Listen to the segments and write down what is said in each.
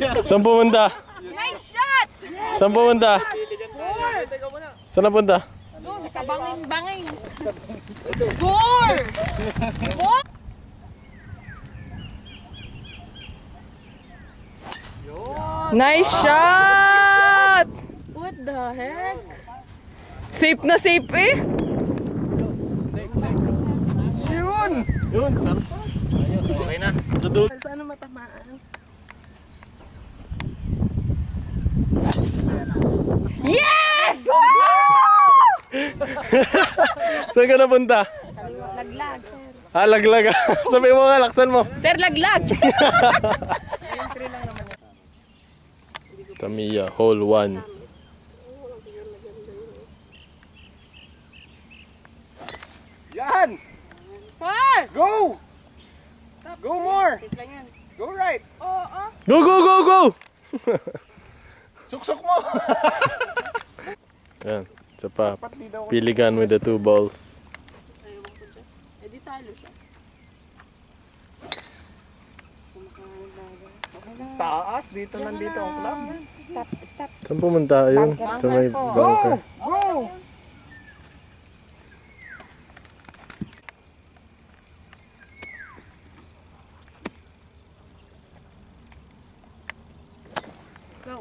Saan pumunta? Nice shot! Saan pumunta? Saan napunta? Doon, sa banging-banging. Four! Four! Nice shot! What the heck? Safe na safe eh. Yun! Okay na. Sa dulo. Sana matamaan. Yes! Saan ka napunta? Laglag, sir. Ah, laglag. Sabi mo nga, laksan mo. Sir, laglag! Tamiya, hole 1. Yan! Four! Go! Go more! Go right! Go, go, go, go! Suksok mo! Yan, isa pa. Piligan with the 2 balls. Eh di talo siya. Taas, dito nandito ang club. Stop, stop. Saan pumunta? Ayun, sa may bunker. Go!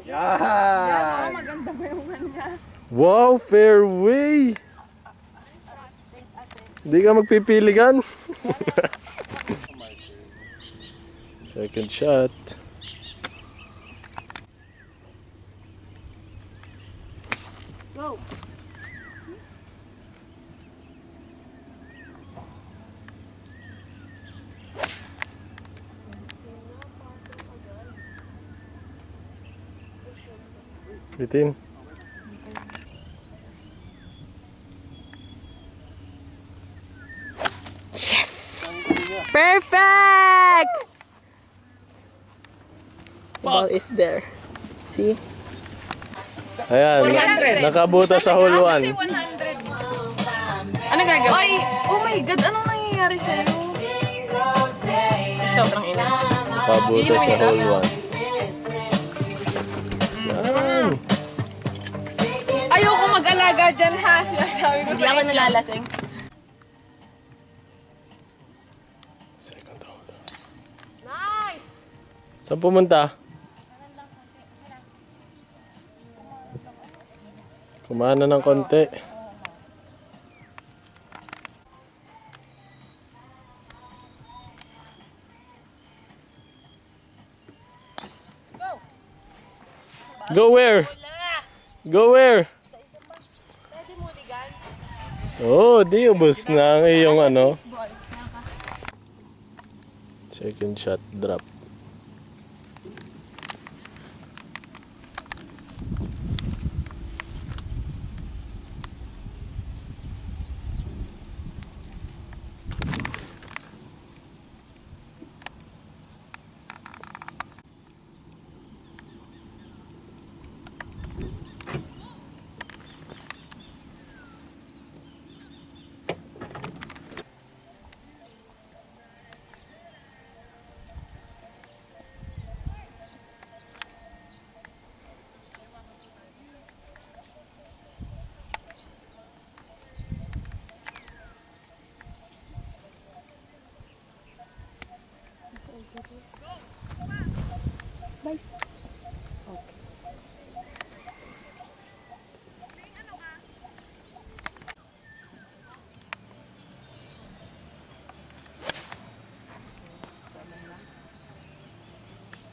Yan! Maganda ba yung niya? Wow, fairway! Hindi ka magpipiligan. Second shot. Go! Bitin. Perfect! The ball is there. See? Ayan, nakabuta sa hole 1. 100. Ano gagawin? Ay! Oh my God! Anong nangyayari sa'yo? Sobrang ina. Nakabuta sa hole 1. Yan. Ayoko mag-alaga dyan ha! Sabi ko Hindi ako nalalasing. Second hole. Nice! Saan pumunta? Kumana ng konti. Go where? Go where? Oh, di ubos na ang iyong ano. Second shot drop.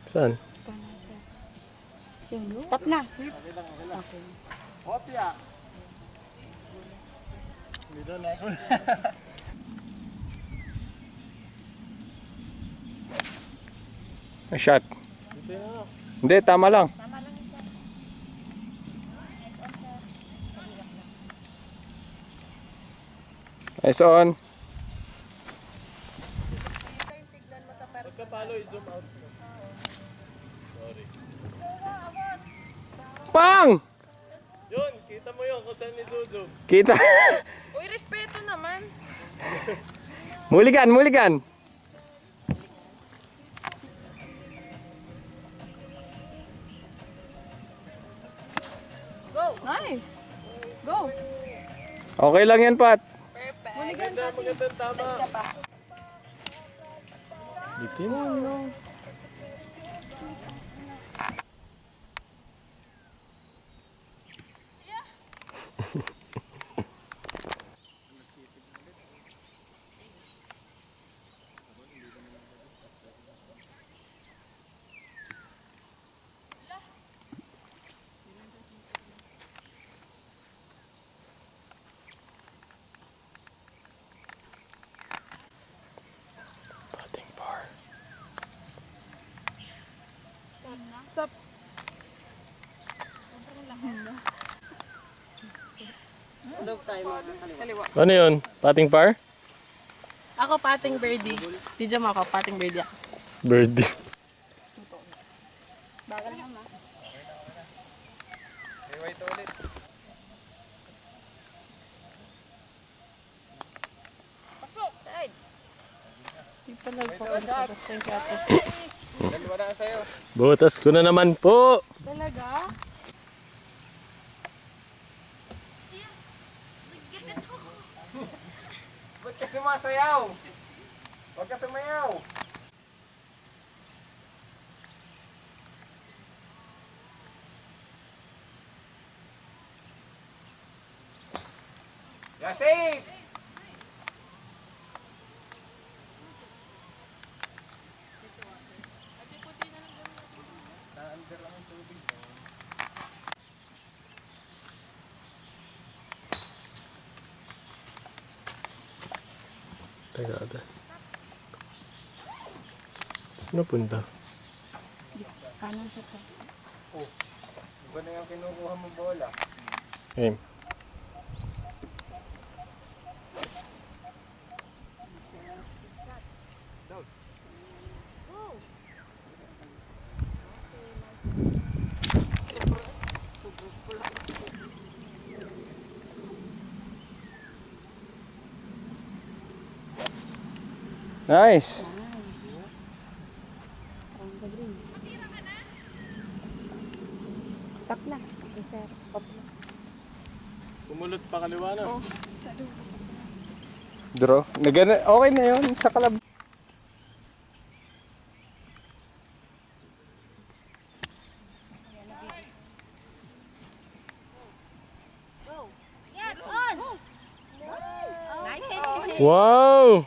Saan? Stop na. Hopya! A shot. Hindi, tama lang. Nice on. Pang! Yun, kita mo yun kung saan ni Dudu. Kita. Uy, respeto naman. Muligan, muligan. Okay lang yan, Pat. Magandang tama. Bitin mo. Pating par. Stop. Ano yun? Pating par? Ako pating birdie. Video mo ako, pating birdie ako. Birdie. Wait ulit. Di pa nagpapagod. Thank you, ate. Dalawa na sa'yo. Butas ko na naman po. Talaga? Ba't ka sumasayaw? Huwag ka sumayaw. You're safe! Teka ate. Saan napunta? Iba na yung kinukuha mong bola. Game. Nice! Kumulot pa kaliwa na. Draw. Okay na yun sa kalab. Wow!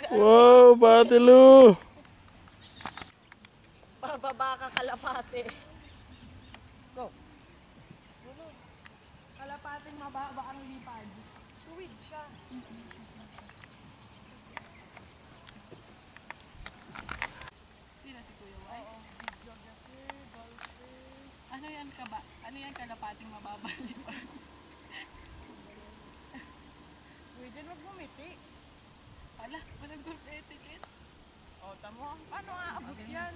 Wow, Pati Lu! Pababa ka kalapate. Go. Kalapating mababa ang lipad. Tuwid siya. Sino si Kuya Wai? Ano yan ka ba? Ano yan kalapating mababa ang lipad? Pwede wag bumiti. Wala, walang good etiquette. O, tamo. Paano aabot yan?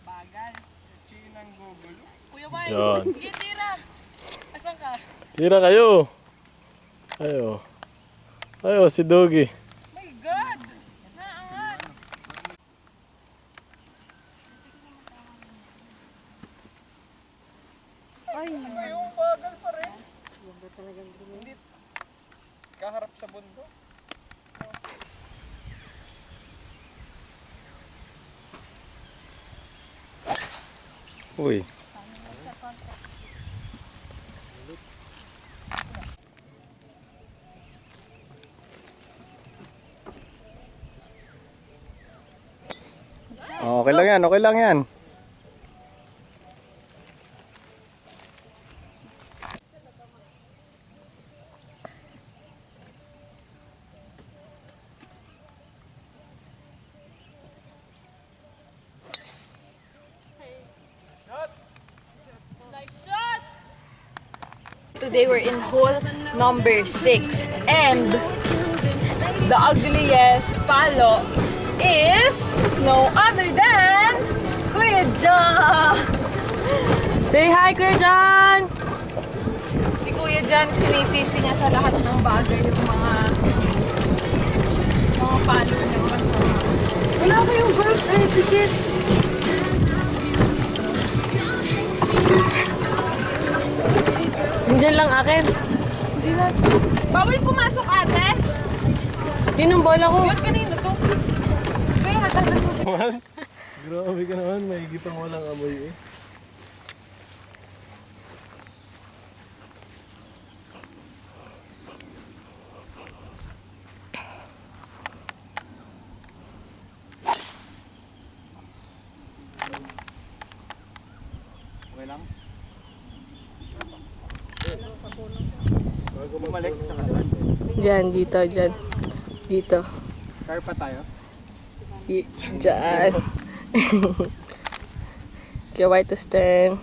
Bagal. Chinang gugulo. Kuya Wai, Yan. sige tira. Asan ka? Tira kayo! Ayo. Ayo, si Doggy. My God! Naangat! Yung bagal pa rin. Hindi. Kaharap sa bundok. Uy. Okay lang yan, okay lang yan. Today we're in hole number 6 and the ugliest palo is no other than Kuya John! Say hi, Kuya John! Si Kuya John, sinisisi niya sa lahat ng bagay yung mga palo niya. Wala kayong birth certificate. Diyan lang akin. Bawal pumasok, ate. Yun ang bola ko. Yun, kanino to? Kaya hatalan mo. Grabe ka naman, may pang walang amoy eh. Okay lang? Bumalik sa kanan. Diyan, dito, dyan. Dito. Car pa tayo? Diyan. Kaya white to stand.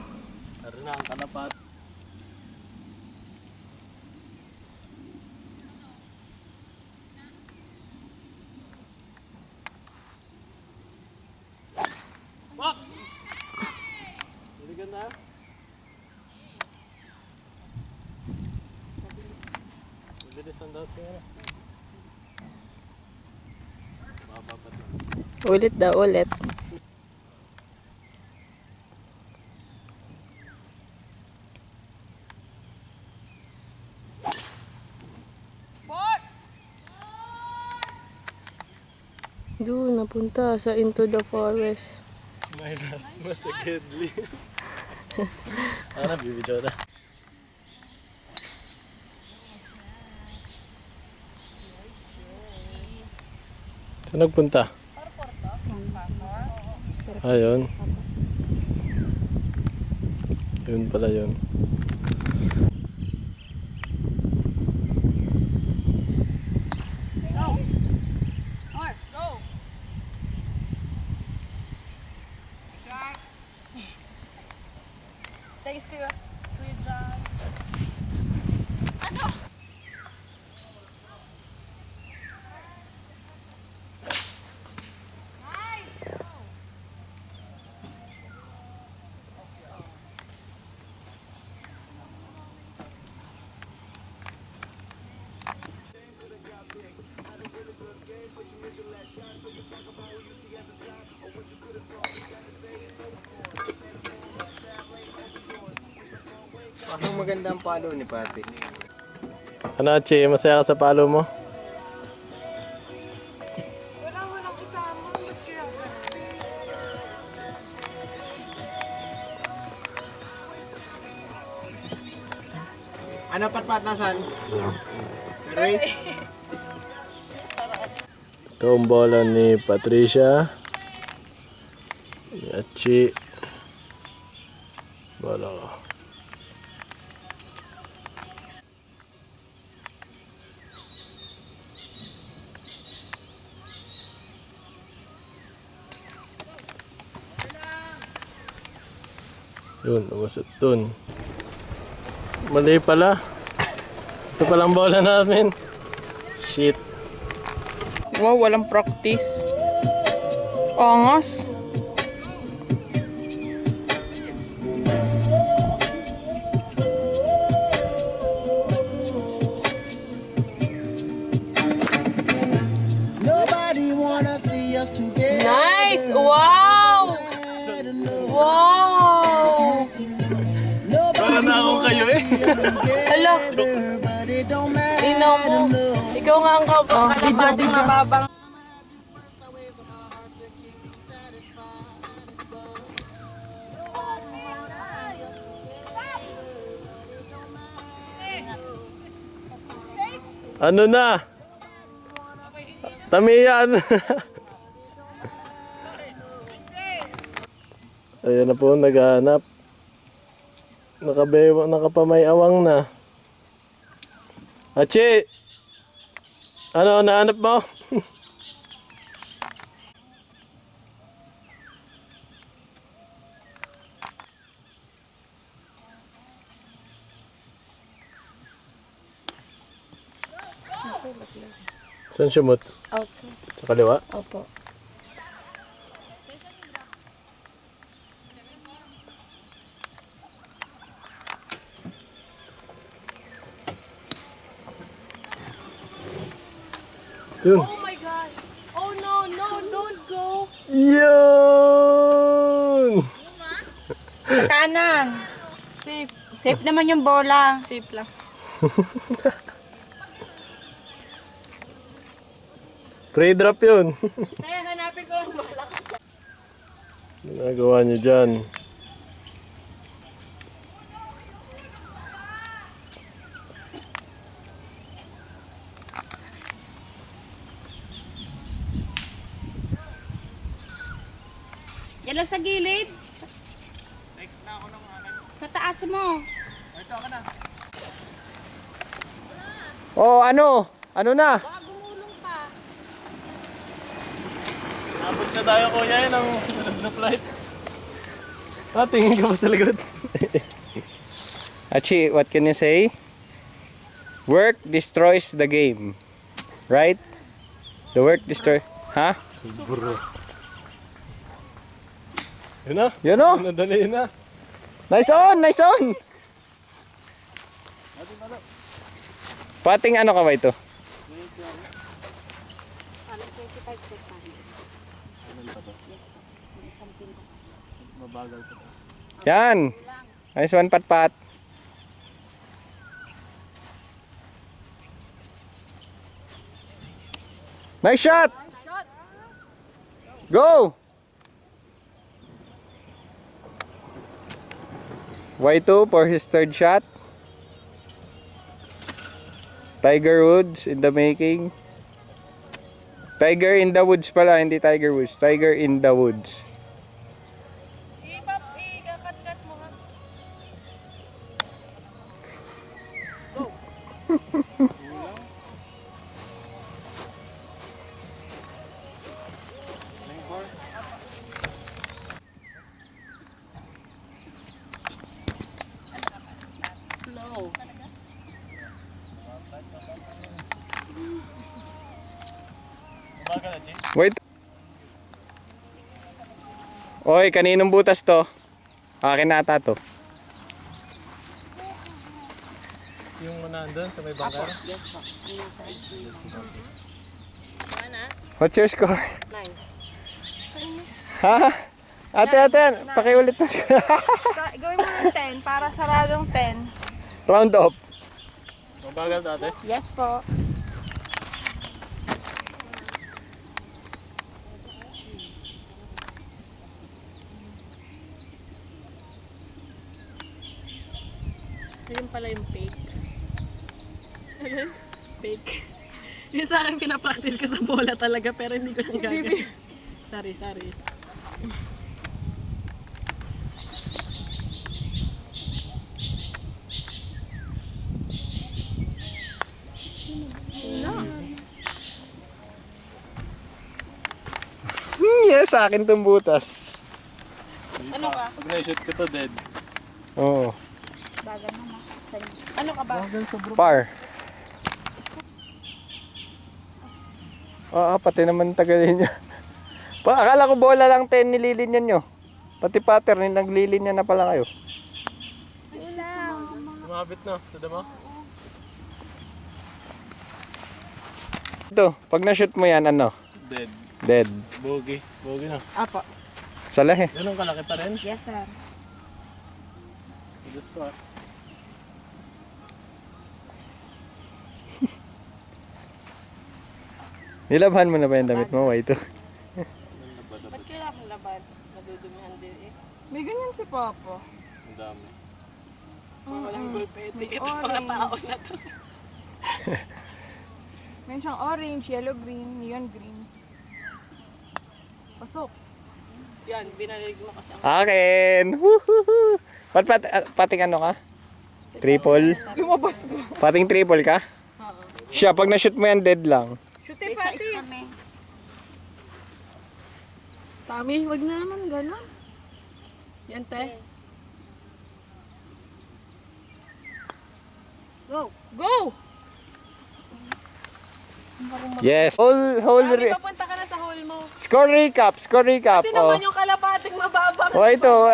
Tara na ang kalapat. Wak! Balikan na. Bilis ang daw siya. Bababat na. Ulit daw, ulit. Doon, napunta sa Into the Forest. My last masagedli. Ano, bibidyo na. Saan nagpunta? Ayun. Yun pala yun. Thanks to Kuya John. Ang maganda ang palo ni Pati. Ano, Chi? Masaya ka sa palo mo? Walang kasama. Ba't kaya ganun? Ano patpat nasan? Ito ang bola ni Patricia. Ni Chi. Bola ko. Yun, umusot dun. Mali pala. Ito palang bola namin. Shit. Wow, walang practice. Angas. Nice! Wow! Wow! Para na ako kayo eh. Hala! Tingnan mo. Ikaw nga ang kalabating mababang. Ano na? Tamiyan. Ayan na po, naghahanap. Nakapamayawang na. Achi! Ano, nahanap mo? Saan sumot? Outside. Sa kaliwa? Opo. Yun. Oh my God! Oh no, no, don't go! Yun! Sa kanan. Safe. Safe naman yung bola. Safe lang. Free drop yun. Kaya hanapin ko ang malaki. Ginagawa niyo dyan. Yan lang sa gilid. Sa taas mo. Oh, ano? Ano na? Abot na tayo kuya yun ang na flight. Tingin ka pa sa likod. Achi, what can you say? Work destroys the game. Right? The work destroy... Ha? Bro. Yun na? Yun o? Nadali na. Nice on! Nice on! Pating ano ka ba ito? Yan! Nice one, pat-pat. Nice shot! Go! Y2 for his third shot. Tiger Woods in the making. Tiger in the Woods pala, hindi Tiger Woods. Tiger in the Woods. Ikakat-kat mo ha. Wait. Oy, kaninong butas to? Akin na ata to. Yung nandun sa may bangkar? Yes po. What's your score? 9. Ha? Ate, pakiulit na siya. Gawin mo ng 10 para saradong 10. Round off. Mabagal dati? Yes po. Ayun pala yung fake. Ano yun? Fake. Yung sa akin pinapractice ko sa bola talaga pero hindi ko nang gagawin. Sorry. Yes, sa akin tong butas. Ano ka? Pag na-shoot ko to, dead. Oo. Ano ka ba? Par. Pati naman tagalin niya. Akala ko bola lang 10 nililinyan nyo. Pati pattern, naglilinyan na pala kayo. Sumabit na, sada mo? Ito, pag na-shoot mo yan, ano? Dead. Dead. Bogey. Bogey na. Apo. Salahe. Ganun kalaki pa rin. Yes, sir. Just pa. Nilabhan mo na ba yung damit mo? Why ito? Ba't kailangan laban? Nadudumihan din eh. May ganyan si Papa. Ang dami. Walang bulpete. Ito mga tao na to. Meron siyang orange, yellow, green, neon green. Pasok. Yan, binalig mo kasi ang... Akin! Woohoo! Pating ano ka? Triple? Lumabas mo. Pating triple ka? Siya, pag na-shoot mo yan, dead lang. Shooty Size pati. kami. Tami, wag na naman gano'n. Yan, te. Go. Go! Yes. Tami, papunta ka na sa hole mo. Score recap. Kasi Oh. naman yung kalabating mababa. Oh, ito.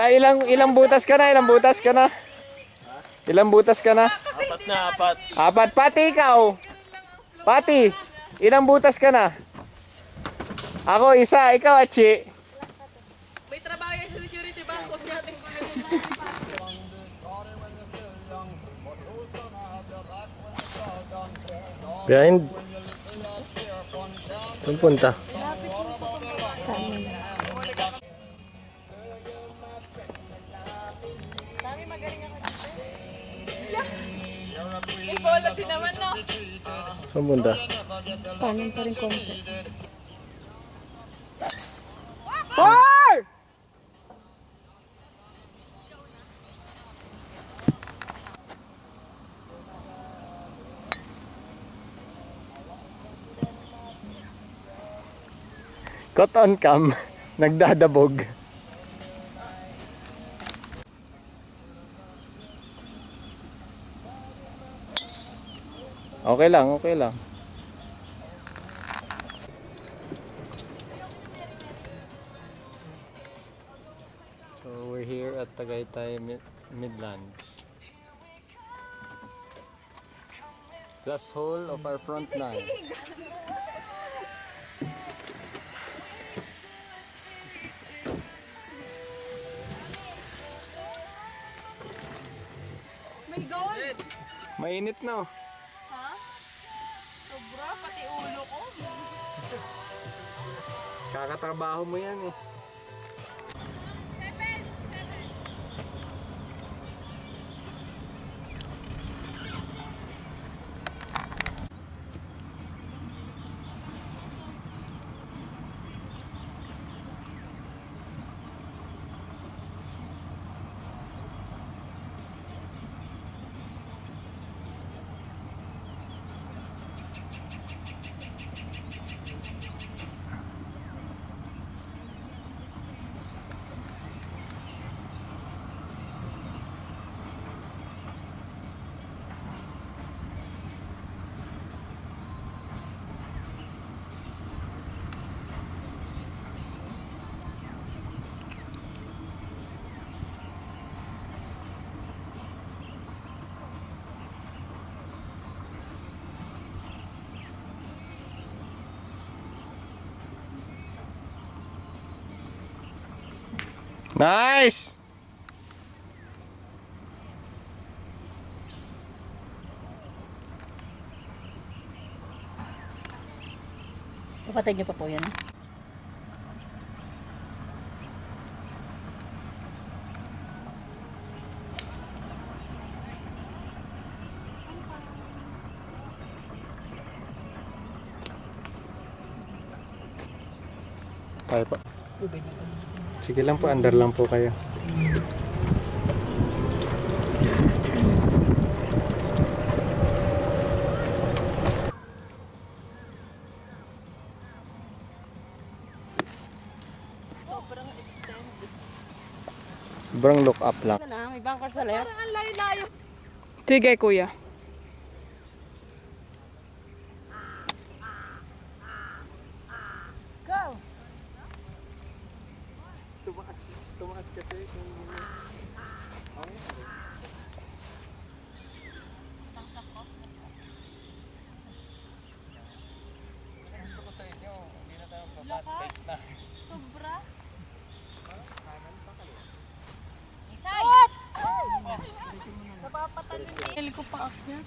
Ilang butas ka na? Ilang butas ka na? Apat na, apat. Apat. Pati ikaw. Pati. Ilang butas ka na? Ako, isa. Ikaw, Achi. May trabaho yan sa security ba? Kung natin ko Behind. Saan punta? Dami magaling ako dito. Yeah. May bola din naman, no? Saan punta? Paano pa rin konti. Four! Caught on cam. Nagdadabog. Okay lang, okay lang. So we're here at Tagaytay Midlands. Last hole of our front nine. May goal! Mainit na. Ha? Sobra, pati ulo ko. Kakatrabaho mo yan eh. Nice! Kapatid niyo pa po yan. Tayo po. Sige lang po, under lang po kayo. Sobrang look up lang. Sana, may bunker sa left. Ang layo-layo. Sige, kuya. Go! Tumaas kasi kung gusto ko sa inyo, hindi na tayo mababat. Na. Sobra. Hili ko pa akyat.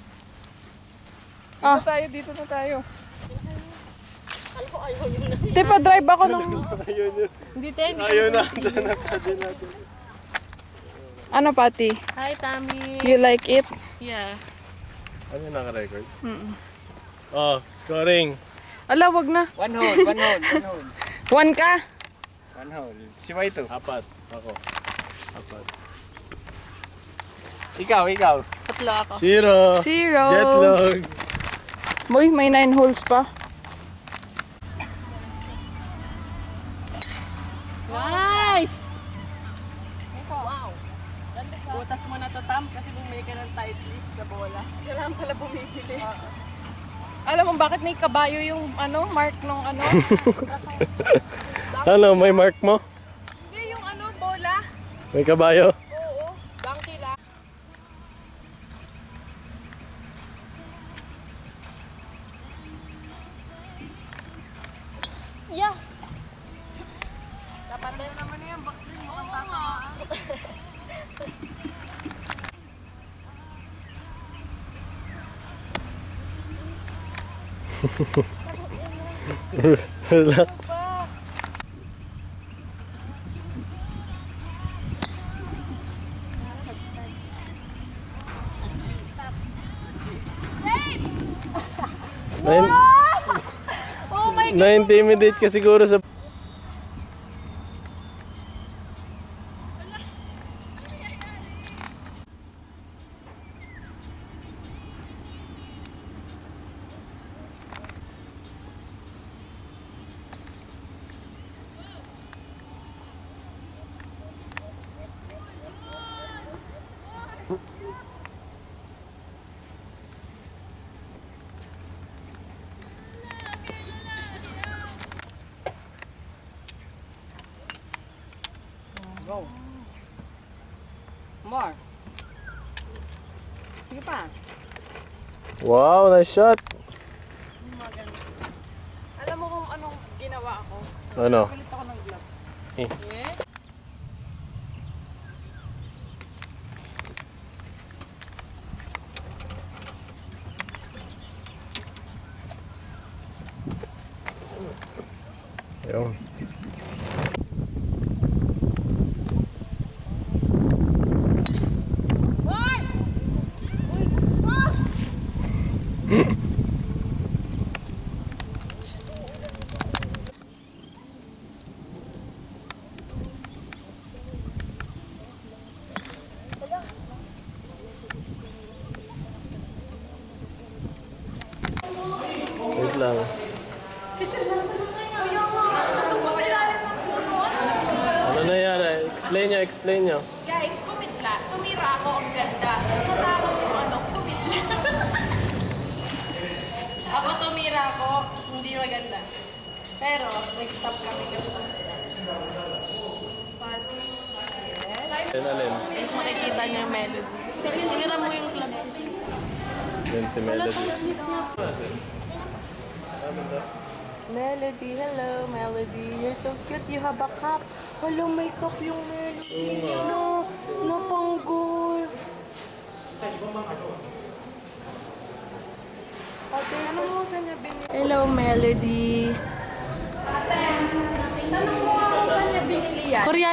Dito na tayo. Di pa drive ako ng... Hindi, ten. Ayaw na. natin. Ano, Pati? Hi, Tami. You like it? Yeah. Ano yung naka-record? Oh, scoring. Ala, wag na. One hole. One ka? One hole. Si Waito. Apat. Ako. Apat. Ikaw. Tatlo ako. 0. Zero. Jetlog. Boy, may 9 holes pa. Nice! Wow! Butas mo na to, Tam, kasi bumili ka ng tight list sa bola. Kailangan pala bumibili. Alam mo bakit may kabayo yung ano, mark nung ano? Ano, may mark mo? Hindi, yung ano, bola. May kabayo? Oo, donkey lang. Yeah. Dapat na naman yan, backstream mo ang tama. Relax. Oh my God! Na-intimidate ka siguro sa... Go. More. Sige pa. Wow, nice shot. Alam mo kung anong ginawa ako? Ano? Kulit ako ng glove. Eh. Yeah? Ayun. Wait lang. Ano nangyari? Explain nyo. Guys, kumitla. Tumira ako ang ganda. Tapos natakot yung ano, kumitla. Ako tumira ako, hindi maganda. Pero, nag-stop kami kasi kumitla. Alin? Tapos makikita niyo yung melody. Tingnan mo yung club. Yun si Melody. Melody, hello, Melody. You're so cute. You have a cup. Hello, may cup yung Melody. No, napanggol. Ate, ano mo saan niya binili? Hello, Melody. Tanong mo saan niya binili yan? Koreano.